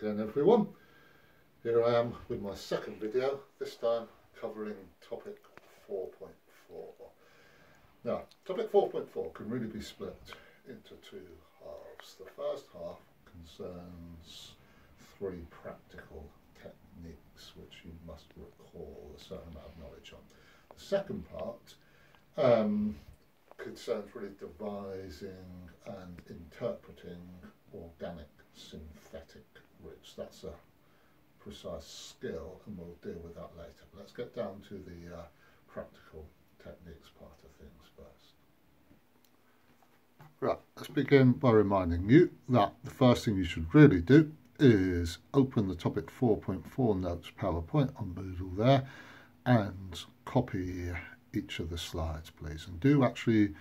again everyone. Here I am with my second video, this time covering topic 4.4. Now, topic 4.4 can really be split into two halves. The first half concerns three practical techniques which you must recall a certain amount of knowledge on. The second part concerns really devising and interpreting organic synthetic routes. That's a precise skill and we'll deal with that later. But let's get down to the practical techniques part of things first. Right, let's begin by reminding you that the first thing you should really do is open the topic 4.4 notes PowerPoint on Moodle there and copy each of the slides, please, and do actually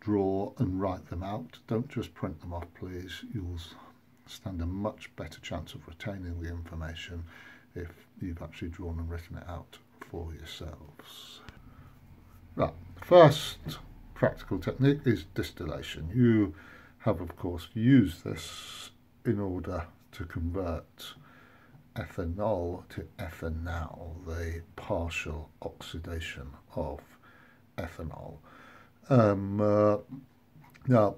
draw and write them out. Don't just print them off, please. You'll stand a much better chance of retaining the information if you've actually drawn and written it out for yourselves. Right, the first practical technique is distillation. You have, of course, used this in order to convert ethanol to ethanal, the partial oxidation of ethanol. Now,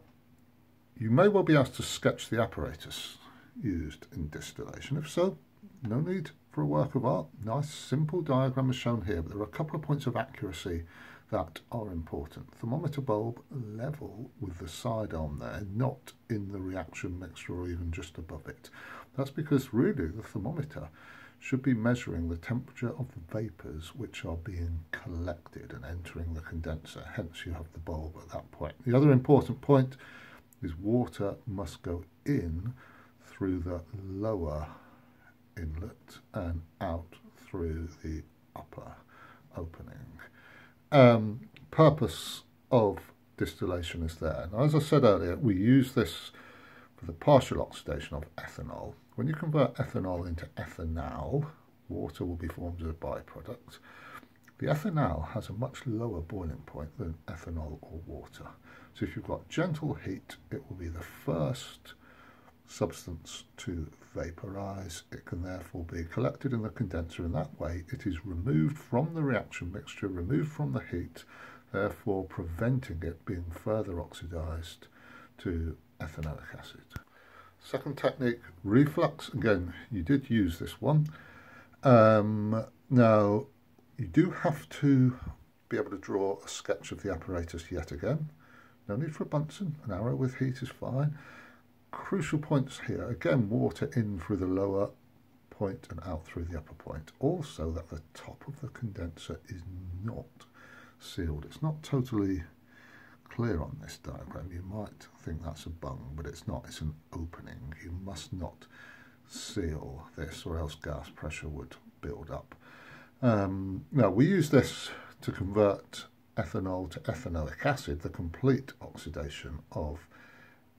you may well be asked to sketch the apparatus used in distillation. If so, no need for a work of art. Nice, simple diagram is shown here, but there are a couple of points of accuracy that are important. Thermometer bulb level with the side on there, not in the reaction mixture or even just above it. That's because really the thermometer should be measuring the temperature of the vapours which are being collected and entering the condenser, hence you have the bulb at that point. The other important point is water must go in through the lower inlet and out through the upper opening. Purpose of distillation is there. Now, as I said earlier, we use this for the partial oxidation of ethanol. When you convert ethanol into ethanal, water will be formed as a byproduct. The ethanal has a much lower boiling point than ethanol or water. So if you've got gentle heat, it will be the first substance to vaporize. It can therefore be collected in the condenser. In that way, it is removed from the reaction mixture, removed from the heat, therefore preventing it being further oxidized to ethanoic acid. Second technique, reflux. Again, you did use this one. Now, you do have to be able to draw a sketch of the apparatus yet again. No need for a Bunsen, an arrow with heat is fine. Crucial points here, again, water in through the lower point and out through the upper point. Also that the top of the condenser is not sealed. It's not totally clear on this diagram. You might think that's a bung, but it's not. It's an opening. You must not seal this or else gas pressure would build up. Now, we use this to convert ethanol to ethanoic acid, the complete oxidation of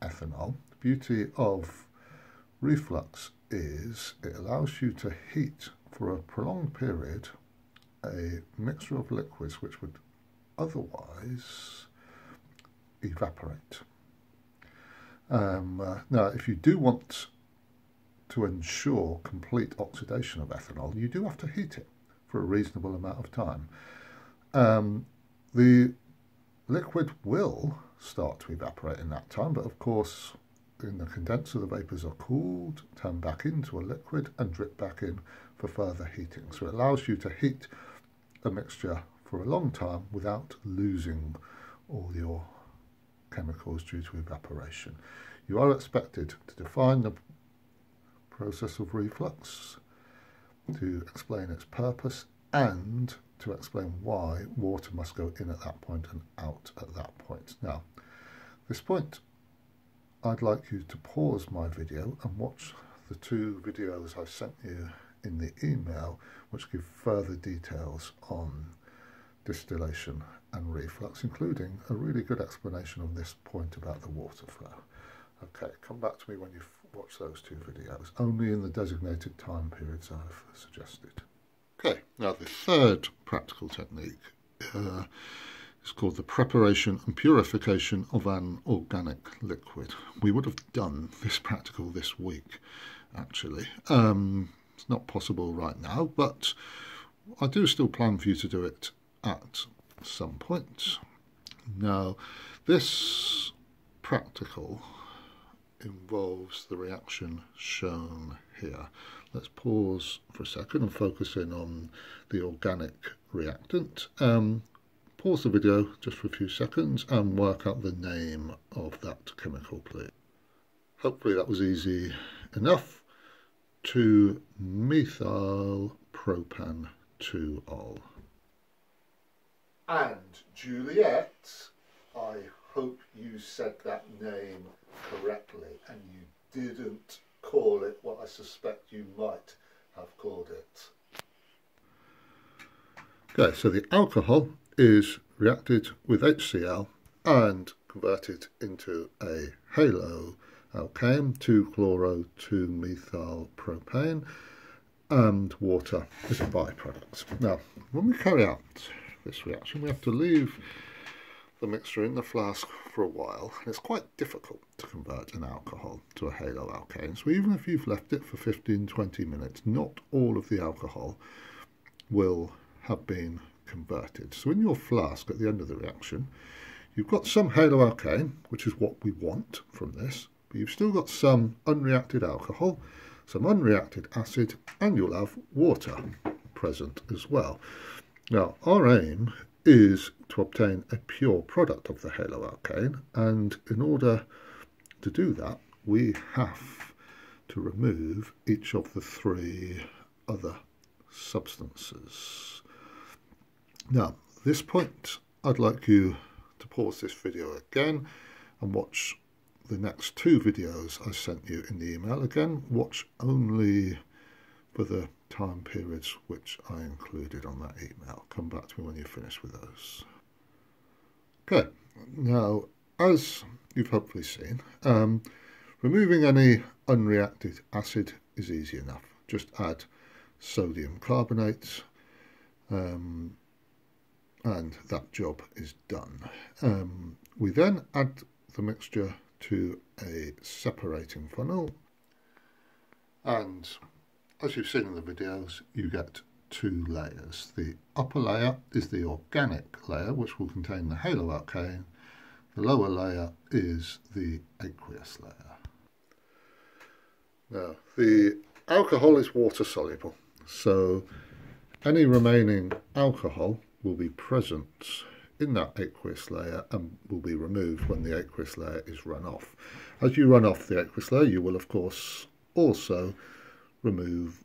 ethanol. The beauty of reflux is it allows you to heat for a prolonged period a mixture of liquids which would otherwise evaporate. Now, if you do want to ensure complete oxidation of ethanol, you do have to heat it for a reasonable amount of time. The liquid will start to evaporate in that time, but of course in the condenser the vapours are cooled, turned back into a liquid and drip back in for further heating. So it allows you to heat a mixture for a long time without losing all your chemicals due to evaporation. You are expected to define the process of reflux, to explain its purpose, and to explain why water must go in at that point and out at that point. Now, at this point, I'd like you to pause my video and watch the two videos I sent you in the email, which give further details on distillation and reflux, including a really good explanation of this point about the water flow. Okay, come back to me when you've watched those two videos, only in the designated time periods I've suggested. Okay, now the third practical technique is called the preparation and purification of an organic liquid. We would have done this practical this week, actually. It's not possible right now, but I do still plan for you to do it at some point. Now, this practical involves the reaction shown here. Let's pause for a second and focus in on the organic reactant. Pause the video just for a few seconds and work out the name of that chemical, please. Hopefully that was easy enough. 2-methyl propan 2-ol. And Juliet, I hope you said that name correctly and you didn't call it what I suspect you might have called it. Okay, so the alcohol is reacted with HCl and converted into a halo alkane, 2-chloro-2-methyl propane, and water is a byproduct. Now, when we carry out this reaction, we have to leave the mixture in the flask for a while. It's quite difficult to convert an alcohol to a halo alkane, so even if you've left it for 15-20 minutes, not all of the alcohol will have been converted. So in your flask at the end of the reaction, you've got some halo alkane, which is what we want from this, but you've still got some unreacted alcohol, some unreacted acid, and you'll have water present as well. Now, our aim is to obtain a pure product of the halo alkane, and in order to do that, we have to remove each of the 3 other substances. Now, at this point, I'd like you to pause this video again and watch the next 2 videos I sent you in the email. Again, watch only for the time periods which I included on that email. Come back to me when you're finished with those. Okay, now as you've hopefully seen, removing any unreacted acid is easy enough. Just add sodium carbonate and that job is done. We then add the mixture to a separating funnel, and as you've seen in the videos, you get 2 layers. The upper layer is the organic layer, which will contain the halo alkane. The lower layer is the aqueous layer. Now, the alcohol is water soluble, so any remaining alcohol will be present in that aqueous layer and will be removed when the aqueous layer is run off. As you run off the aqueous layer, you will of course also remove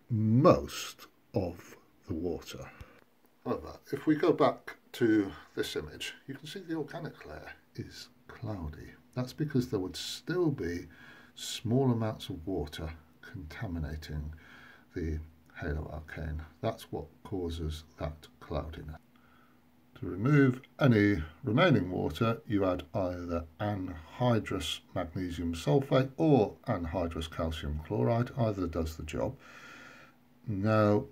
most of the water. However, if we go back to this image, you can see the organic layer is cloudy. That's because there would still be small amounts of water contaminating the halo alkane. That's what causes that cloudiness. To remove any remaining water, you add either anhydrous magnesium sulfate or anhydrous calcium chloride. Either does the job. Now,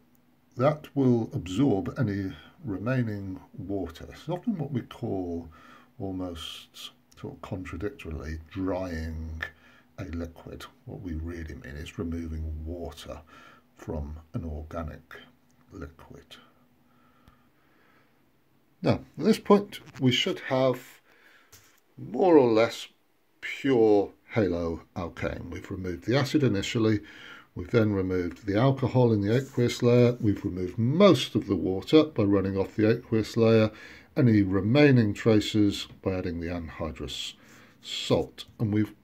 that will absorb any remaining water. It's often what we call, almost sort of contradictorily, drying a liquid. What we really mean is removing water from an organic liquid. Now, at this point, we should have more or less pure halo alkane. We've removed the acid initially, we've then removed the alcohol in the aqueous layer, we've removed most of the water by running off the aqueous layer, any remaining traces by adding the anhydrous salt, and we've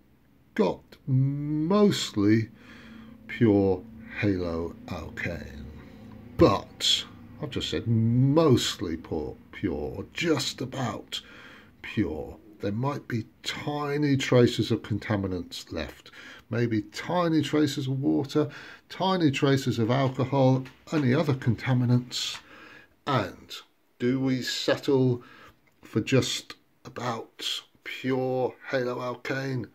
got mostly pure halo alkane. But I've just said mostly pure, or just about pure. There might be tiny traces of contaminants left, maybe tiny traces of water, tiny traces of alcohol, any other contaminants. And do we settle for just about pure halo alkane?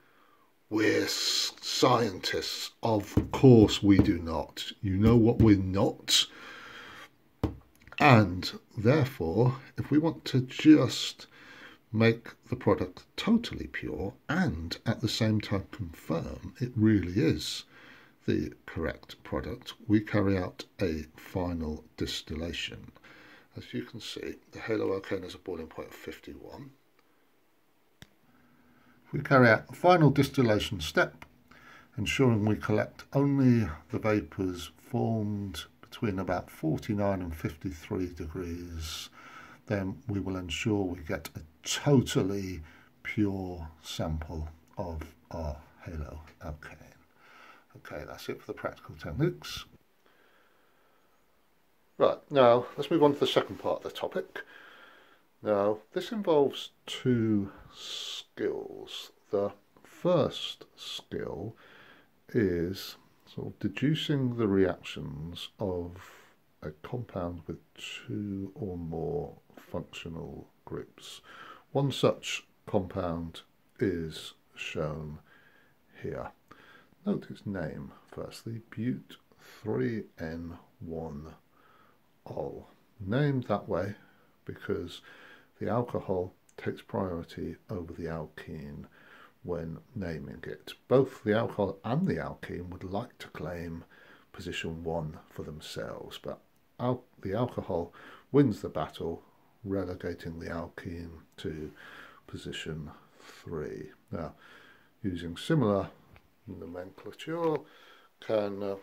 We're scientists. Of course we do not. You know what we're not? And therefore, if we want to just make the product totally pure and at the same time confirm it really is the correct product, we carry out a final distillation. As you can see, the halo alkane has a boiling point of 51. We carry out a final distillation step, ensuring we collect only the vapours formed between about 49 and 53 degrees. Then we will ensure we get a totally pure sample of our halo alkane. Okay, that's it for the practical techniques. Right, now let's move on to the second part of the topic. Now, this involves two skills. The first skill is sort of deducing the reactions of a compound with two or more functional groups. One such compound is shown here. Note its name firstly, but 3N1-ol. Named that way because the alcohol takes priority over the alkene when naming it. Both the alcohol and the alkene would like to claim position 1 for themselves, but the alcohol wins the battle, relegating the alkene to position 3. Now, using similar nomenclature, can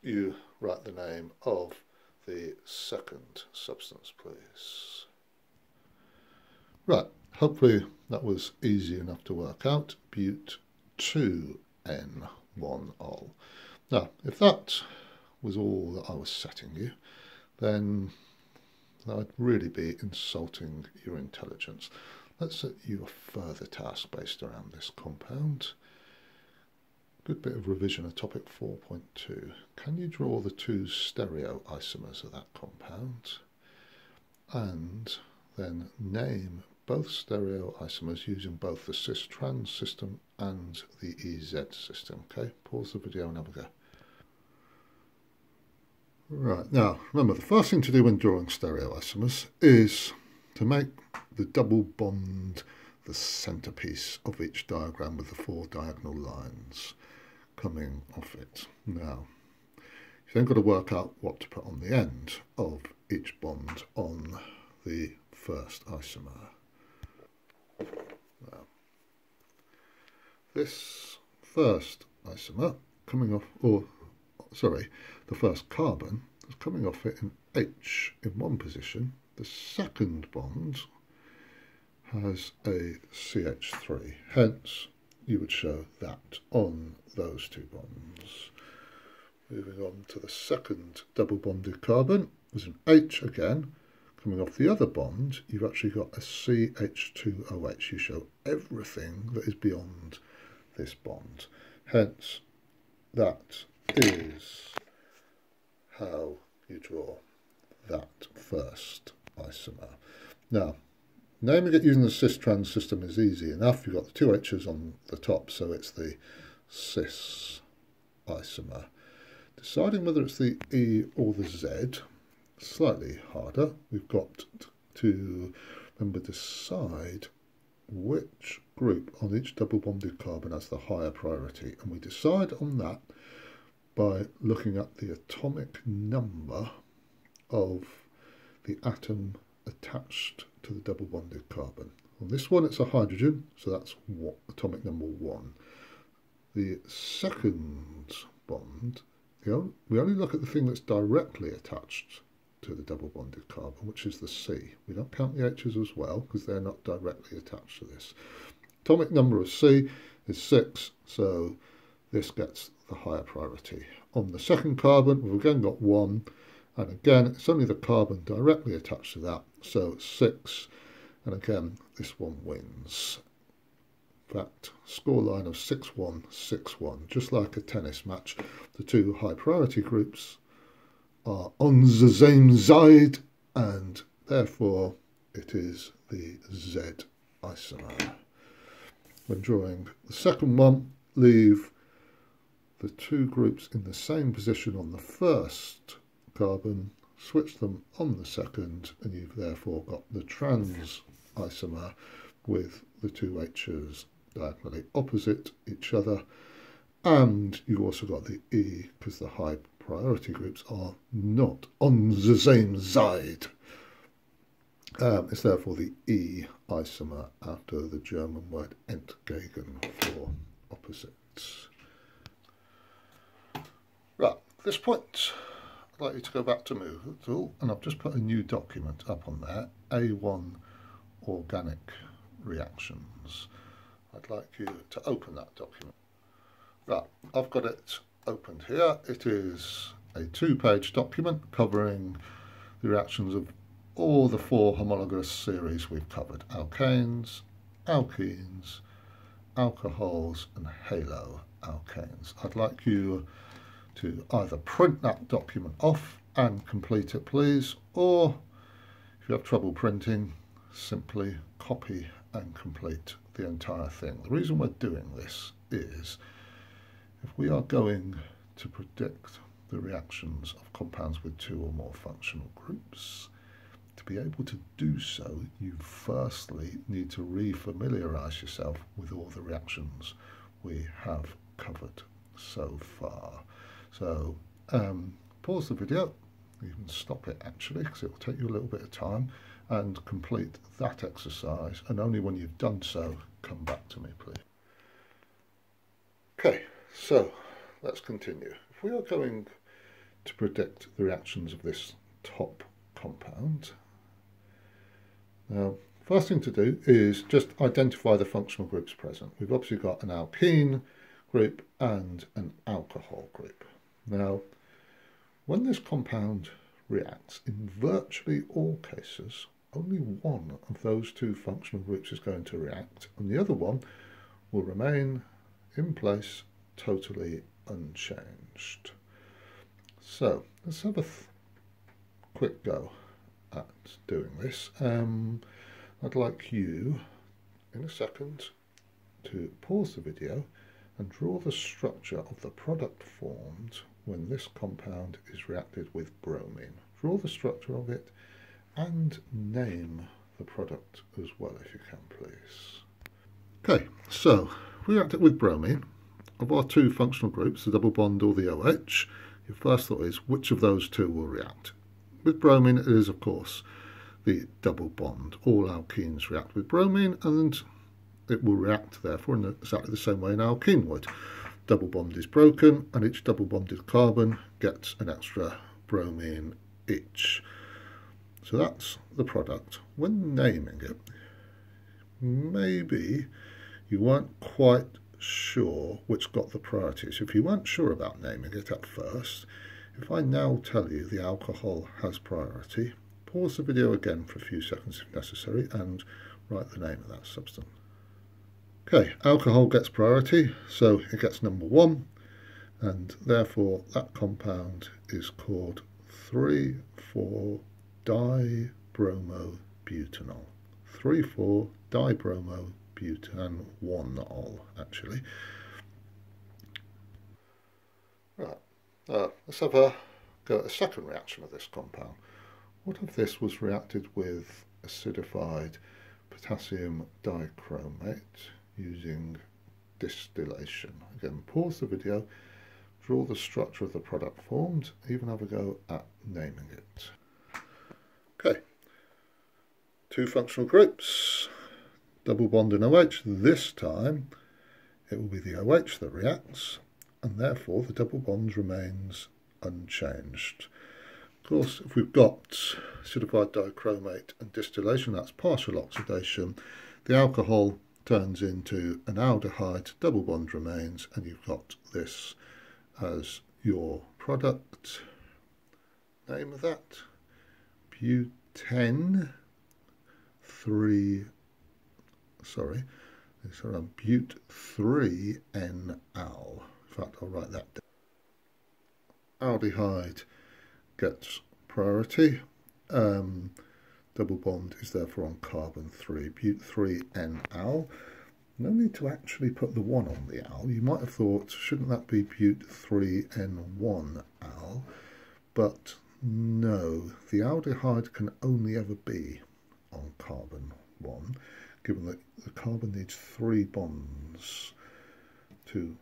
you write the name of the second substance, please? Right, hopefully that was easy enough to work out. But 2N1-ol. Now, if that was all that I was setting you, then I'd really be insulting your intelligence. Let's set you a further task based around this compound. Good bit of revision of topic 4.2. Can you draw the two stereoisomers of that compound? And then name both stereoisomers using both the cis-trans system and the EZ system. Okay, pause the video and have a go. Right, now remember, the first thing to do when drawing stereoisomers is to make the double bond the centerpiece of each diagram with the 4 diagonal lines coming off it. Now, you've then got to work out what to put on the end of each bond on the first isomer. Now, this first isomer coming off, the first carbon is coming off it in H in one position. The second bond has a CH3, hence you would show that on those two bonds. Moving on to the second double bonded carbon, there's an H again. Coming off the other bond, you've actually got a CH2OH. You show everything that is beyond this bond. Hence, that is how you draw that first isomer. Now, naming it using the cis-trans system is easy enough. You've got the two H's on the top, so it's the cis isomer. Deciding whether it's the E or the Z, slightly harder. We've got to remember decide which group on each double bonded carbon has the higher priority, and we decide on that by looking at the atomic number of the atom attached to the double bonded carbon. On this one it's a hydrogen, so that's atomic number 1. The second bond, we only look at the thing that's directly attached to the double bonded carbon, which is the C. We don't count the H's as well because they're not directly attached to this. Atomic number of C is 6, so this gets the higher priority. On the second carbon, we've again got 1, and again it's only the carbon directly attached to that, so 6, and again this one wins. That scoreline of 6-1, 6-1, just like a tennis match. The two high priority groups are on the same side, and therefore it is the Z isomer. When drawing the second one, leave the two groups in the same position on the first carbon, switch them on the second, and you've therefore got the trans isomer with the two H's diagonally opposite each other, And you've also got the E, because the high priority groups are not on the same side. It's therefore the E isomer after the German word entgegen for opposites. Right, at this point, I'd like you to go back to Moodle, and I've just put a new document up on there, A1 organic reactions. I'd like you to open that document. Right, I've got it opened here. It is a 2-page document covering the reactions of all the 4 homologous series we've covered: alkanes, alkenes, alcohols and haloalkanes. I'd like you to either print that document off and complete it, please, or if you have trouble printing, simply copy and complete the entire thing. The reason we're doing this is if we are going to predict the reactions of compounds with 2 or more functional groups, to be able to do so, you firstly need to re-familiarise yourself with all the reactions we have covered so far. So pause the video, you can stop it actually, because it will take you a little bit of time, and complete that exercise, and only when you've done so, come back to me, please. Okay, so let's continue. If we are going to predict the reactions of this top compound, now, first thing to do is just identify the functional groups present. We've obviously got an alkene group and an alcohol group. Now, when this compound reacts, in virtually all cases, only one of those 2 functional groups is going to react, and the other one will remain in place totally unchanged. So, let's have a quick go at doing this. I'd like you in a second to pause the video and draw the structure of the product formed when this compound is reacted with bromine. Draw the structure of it and name the product as well if you can, please. Okay, so we react it with bromine. Of our 2 functional groups, the double bond or the OH, your first thought is which of those 2 will react. With bromine, it is, of course, the double bond. All alkenes react with bromine, and it will react, therefore, in exactly the same way an alkene would. Double bond is broken, and each double bonded carbon gets an extra bromine each. So that's the product. When naming it, maybe you weren't quite sure which got the priority. So if you weren't sure about naming it at first, if I now tell you the alcohol has priority, pause the video again for a few seconds if necessary and write the name of that substance. Okay, alcohol gets priority, so it gets number 1, and therefore that compound is called 3,4-dibromobutanol. 3,4-dibromobutanol, actually. Right. Let's have a go at a second reaction of this compound. What if this was reacted with acidified potassium dichromate using distillation? Again, pause the video, draw the structure of the product formed, even have a go at naming it. Okay, 2 functional groups, double bond in OH. This time it will be the OH that reacts, and therefore the double bond remains unchanged. Of course, if we've got acidified dichromate and distillation, that's partial oxidation, the alcohol turns into an aldehyde, double bond remains, and you've got this as your product. Name of that, bute 3-NAL. In fact, I'll write that down. Aldehyde gets priority. Double bond is therefore on carbon 3, bute 3-NAL. No need to actually put the 1 on the al. You might have thought, shouldn't that be bute 3-N1-al? But no, the aldehyde can only ever be on carbon 1, given that the carbon needs 3 bonds to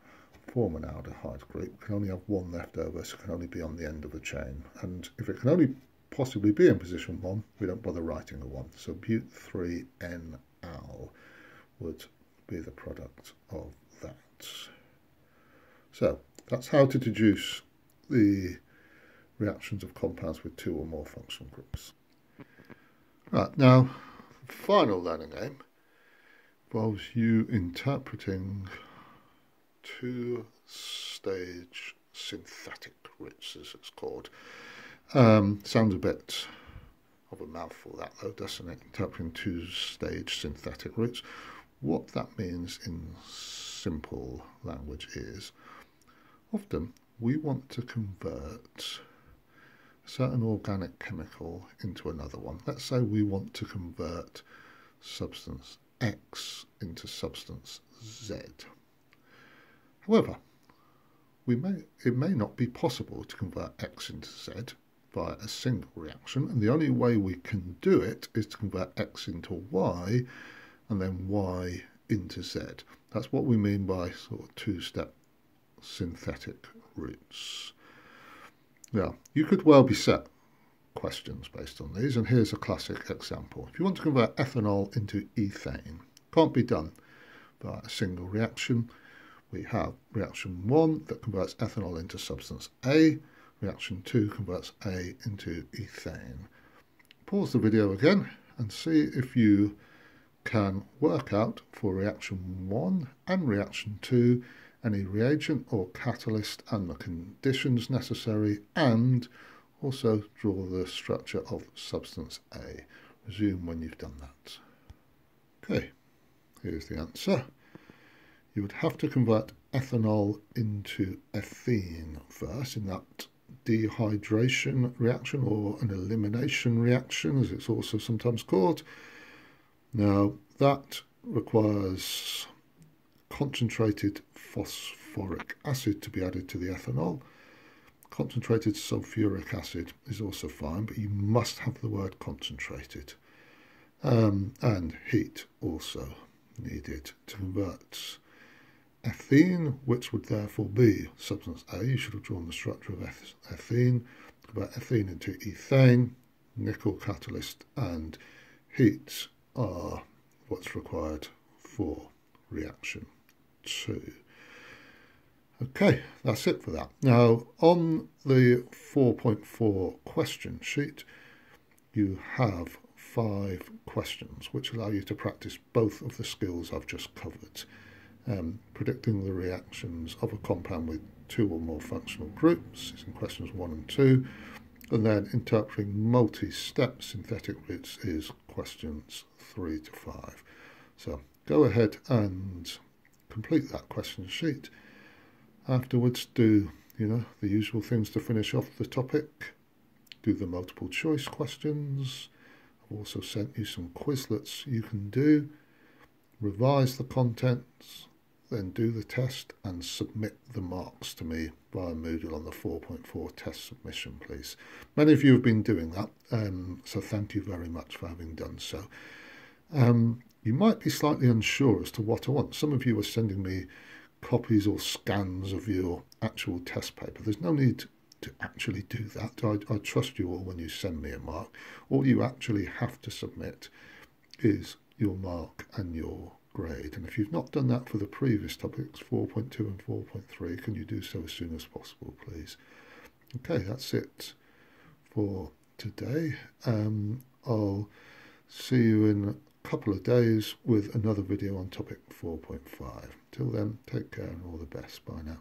form an aldehyde group, we can only have one left over, so it can only be on the end of a chain. And if it can only possibly be in position 1, we don't bother writing a 1. So but3NAl would be the product of that. So that's how to deduce the reactions of compounds with 2 or more functional groups. Right, now, the final learning aim involves you interpreting 2-stage synthetic routes, as it's called. Sounds a bit of a mouthful, that though, doesn't it? Interpreting 2-stage synthetic routes. What that means in simple language is, often we want to convert a certain organic chemical into another one. Let's say we want to convert substance X into substance Z. However, it may not be possible to convert X into Z via a single reaction, and the only way we can do it is to convert X into Y and then Y into Z. That's what we mean by sort of 2-step synthetic routes. Now, you could well be set questions based on these, and here's a classic example. If you want to convert ethanol into ethane, can't be done by a single reaction. We have reaction 1 that converts ethanol into substance A, reaction 2 converts A into ethane. Pause the video again and see if you can work out for reaction 1 and reaction 2 any reagent or catalyst and the conditions necessary, and also draw the structure of substance A. Resume when you've done that. Okay, here's the answer. You would have to convert ethanol into ethene first in that dehydration reaction, or an elimination reaction as it's also sometimes called. Now that requires concentrated phosphoric acid to be added to the ethanol. Concentrated sulfuric acid is also fine, but you must have the word concentrated. And heat also needed to convert ethene, which would therefore be substance A. You should have drawn the structure of ethene. Convert ethene into ethane. Nickel catalyst and heat are what's required for reaction 2. Okay, that's it for that. Now, on the 4.4 question sheet, you have 5 questions which allow you to practice both of the skills I've just covered. Predicting the reactions of a compound with 2 or more functional groups is in questions 1 and 2, and then interpreting multi-step synthetic routes is questions 3 to 5. So go ahead and complete that question sheet. Afterwards, do the usual things to finish off the topic. Do the multiple choice questions. I've also sent you some Quizlets you can do. Revise the contents, then do the test and submit the marks to me via Moodle on the 4.4 test submission, please. Many of you have been doing that, so thank you very much for having done so. You might be slightly unsure as to what I want. Some of you are sending me copies or scans of your actual test paper. There's no need to actually do that. I trust you all when you send me a mark. All you actually have to submit is your mark and your grade. And if you've not done that for the previous topics, 4.2 and 4.3, can you do so as soon as possible, please? Okay, that's it for today. I'll see you in a couple of days with another video on topic 4.5. Till then, take care and all the best. Bye now.